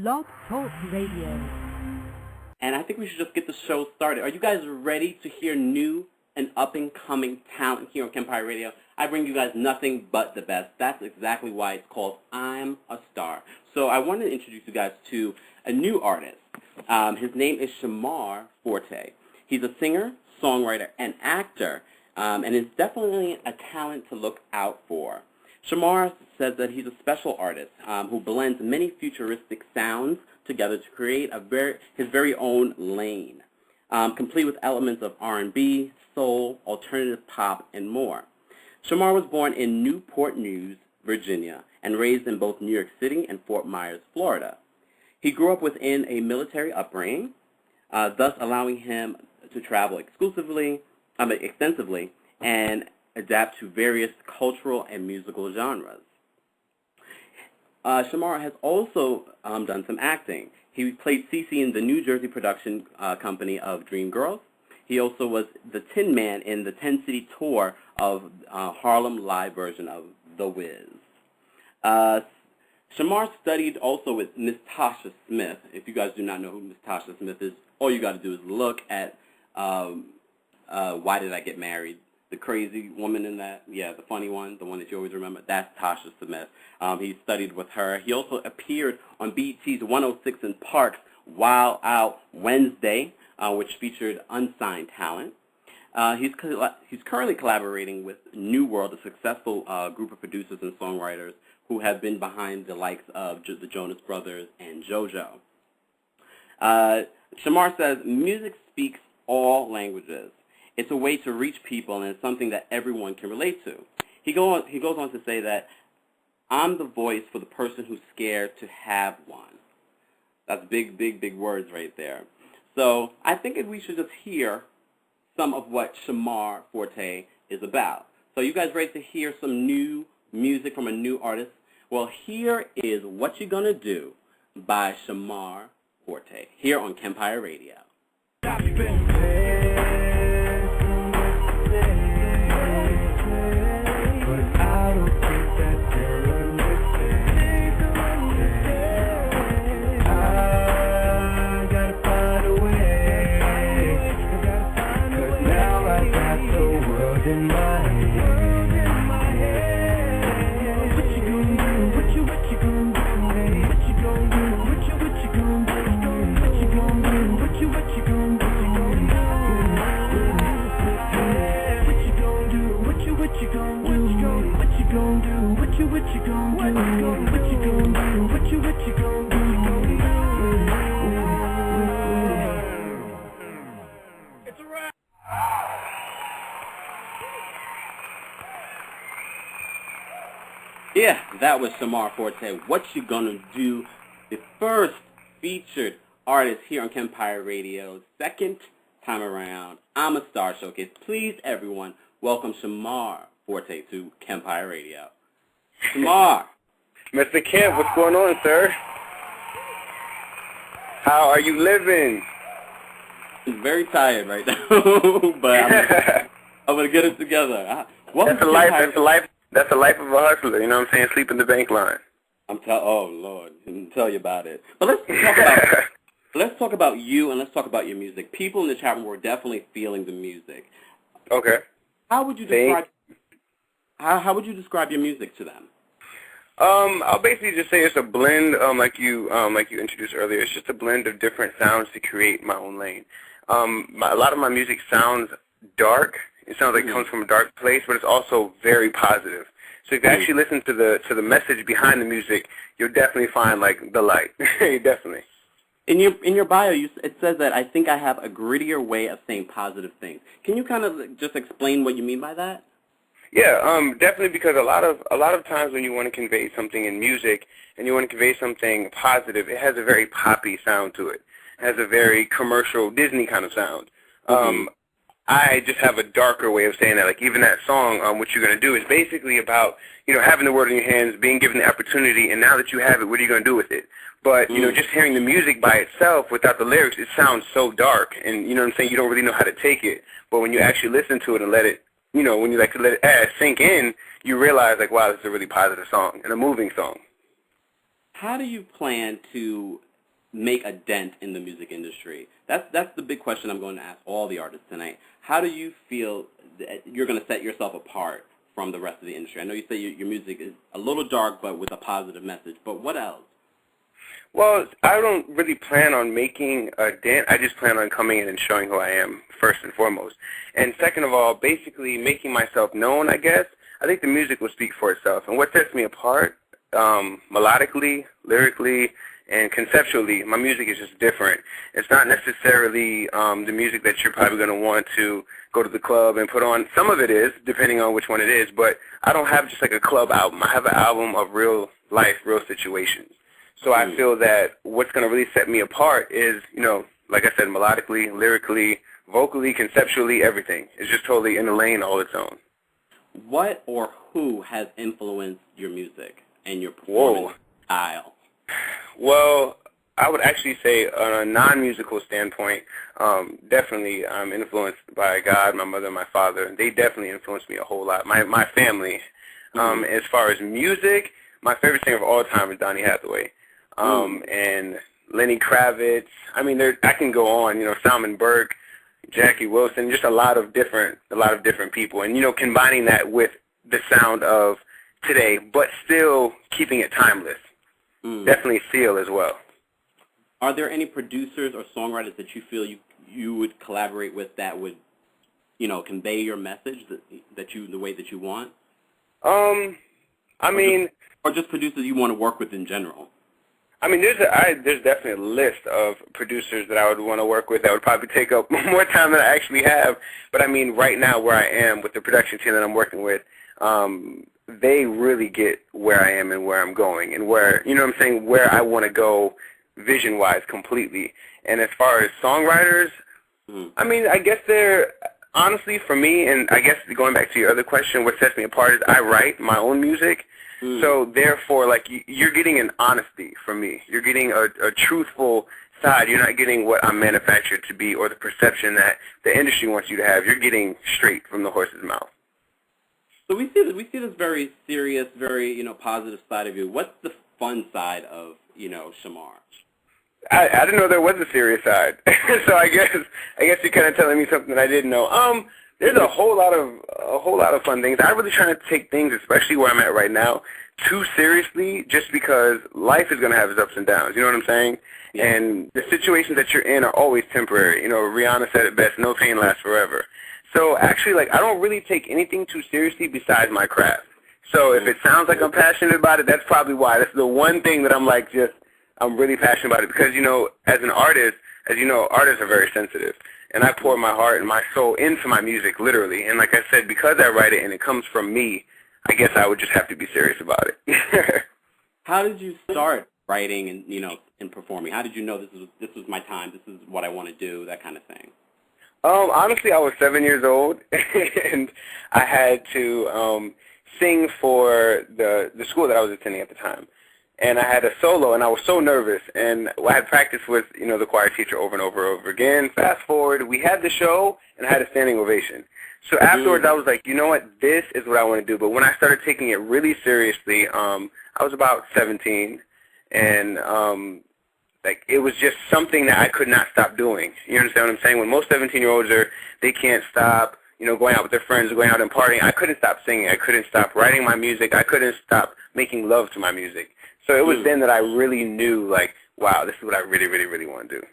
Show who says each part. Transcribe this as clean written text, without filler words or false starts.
Speaker 1: Blog Talk Radio.
Speaker 2: And I think we should just get the show started. Are you guys ready to hear new and up-and-coming talent here on Kempire Radio? I bring you guys nothing but the best. That's exactly why it's called I'm a Star. So I wanted to introduce you guys to a new artist. His name is Shamar Forte. He's a singer, songwriter, and actor, and is definitely a talent to look out for. Shamar says that he's a special artist who blends many futuristic sounds together to create his very own lane, complete with elements of R&B, soul, alternative pop, and more. Shamar was born in Newport News, Virginia, and raised in both New York City and Fort Myers, Florida. He grew up within a military upbringing, thus allowing him to travel extensively, and adapt to various cultural and musical genres. Shamar has also done some acting. He played Cece in the New Jersey production company of Dreamgirls. He also was the Tin Man in the 10-city tour of Harlem live version of The Wiz. Shamar studied also with Miss Tasha Smith. If you guys do not know who Miss Tasha Smith is, all you got to do is look at Why Did I Get Married? The crazy woman in that, the funny one, the one that you always remember, that's Tasha Smith. He studied with her. He also appeared on BET's 106 in Park's Wild Out Wednesday, which featured unsigned talent. He's currently collaborating with New World, a successful group of producers and songwriters who have been behind the likes of the Jonas Brothers and JoJo. Shamar says, music speaks all languages. It's a way to reach people, and it's something that everyone can relate to. He goes on to say that, I'm the voice for the person who's scared to have one. That's big, big, big words right there. So I think we should just hear some of what Shamar Forte is about. So you guys ready to hear some new music from a new artist? Well, here is What You Gonna Do by Shamar Forte, here on Kempire Radio.
Speaker 3: In my head, what you gonna do? What you gonna do? What you gonna do? What you gonna do? What you gonna do? What you gonna do? What you gonna do? What you gonna do? What you gonna do? What you gonna do? What you gonna do? What you gonna do? It's a wrap.
Speaker 2: Yeah, that was Shamar Forte. What You Gonna Do? The first featured artist here on Kempire Radio. Second time around, I'm a Star Showcase. Please, everyone, welcome Shamar Forte to Kempire Radio. Shamar.
Speaker 4: Mr. Kemp, what's going on, sir? How are you living?
Speaker 2: I'm very tired right now, but I'm going to get it together.
Speaker 4: That's the life. That's the life of a hustler, you know what I'm saying? Sleep in the bank line.
Speaker 2: Oh, Lord, I didn't tell you about it. But let's talk about you, and let's talk about your music. People in the chat room were definitely feeling the music.
Speaker 4: Okay.
Speaker 2: How would you describe your music to them?
Speaker 4: I'll basically just say it's a blend, like you introduced earlier. It's just a blend of different sounds to create my own lane. A lot of my music sounds dark. It sounds like it comes from a dark place, but it's also very positive. So if you actually listen to the message behind the music, you'll definitely find like the light. Definitely.
Speaker 2: In your bio, it says that I think I have a grittier way of saying positive things. Can you kind of just explain what you mean by that?
Speaker 4: Yeah, definitely, because a lot of times when you want to convey something in music and you want to convey something positive, it has a very poppy sound to it. It has a very commercial Disney kind of sound. I just have a darker way of saying that. Like even that song, What You're Gonna Do, is basically about, having the word in your hands, being given the opportunity, and now that you have it, what are you gonna do with it? But, just hearing the music by itself without the lyrics, it sounds so dark, and you know what I'm saying, you don't really know how to take it. But when you actually listen to it and let it, when you let it sink in, you realize like, wow, this is a really positive song and a moving song.
Speaker 2: How do you plan to make a dent in the music industry? That's the big question I'm going to ask all the artists tonight. How do you feel that you're going to set yourself apart from the rest of the industry? I know you say your music is a little dark, but with a positive message. But what else?
Speaker 4: Well, I don't really plan on making a dent. I just plan on coming in and showing who I am, first and foremost. And second of all, basically making myself known, I guess. I think the music will speak for itself. And what sets me apart, melodically, lyrically, and conceptually, my music is just different. It's not necessarily the music that you're probably going to want to go to the club and put on. Some of it is, depending on which one it is, but I don't have just like a club album. I have an album of real life, real situations. So I feel that what's going to really set me apart is, like I said, melodically, lyrically, vocally, conceptually, everything. It's just totally in a lane all its own.
Speaker 2: What or who has influenced your music and your performance style?
Speaker 4: Well, I would actually say on a non-musical standpoint, definitely I'm influenced by God, my mother, my father. They definitely influenced me a whole lot. My family. As far as music, my favorite singer of all time is Donny Hathaway. And Lenny Kravitz. I mean, I can go on. Salman Burke, Jackie Wilson, just a lot of different people. And combining that with the sound of today, but still keeping it timeless. Definitely Seal as well.
Speaker 2: Are there any producers or songwriters that you feel you would collaborate with that would, convey your message the way that you want? Or just producers you want to work with in general?
Speaker 4: I mean, there's definitely a list of producers that I would want to work with that would probably take up more time than I actually have. But I mean, right now where I am with the production team that I'm working with, they really get where I am and where I'm going and where, where I want to go vision-wise completely. And as far as songwriters, I mean, I guess they're, honestly, for me, and I guess going back to your other question, what sets me apart is I write my own music. So therefore, like, you're getting an honesty from me. You're getting a truthful side. You're not getting what I'm manufactured to be or the perception that the industry wants you to have. You're getting straight from the horse's mouth.
Speaker 2: So we see this very serious, very positive side of you. What's the fun side of Shamar?
Speaker 4: I didn't know there was a serious side. So I guess you're kind of telling me something I didn't know. There's a whole lot of fun things. I really try to take things, especially where I'm at right now, too seriously, just because life is going to have its ups and downs. You know what I'm saying? Yeah. And the situations that you're in are always temporary. Rihanna said it best: "No pain lasts forever." So actually, I don't really take anything too seriously besides my craft. So if it sounds like I'm passionate about it, that's probably why. That's the one thing that I'm really passionate about it because, as an artist, artists are very sensitive. And I pour my heart and my soul into my music, literally. And like I said, because I write it and it comes from me, I guess I would just have to be serious about it.
Speaker 2: How did you start writing and performing? How did you know this was my time, this is what I want to do, that kind of thing?
Speaker 4: Honestly, I was 7 years old, and I had to sing for the school that I was attending at the time. And I had a solo, and I was so nervous. And I had practiced with, the choir teacher over and over again. Fast forward, we had the show, and I had a standing ovation. So afterwards, I was like, you know what, this is what I want to do. But when I started taking it really seriously, I was about 17, and it was just something that I could not stop doing. You understand what I'm saying? When most 17-year-olds they can't stop, going out with their friends, going out and partying. I couldn't stop singing. I couldn't stop writing my music. I couldn't stop making love to my music. So it was then that I really knew, wow, this is what I really, really, really want to do.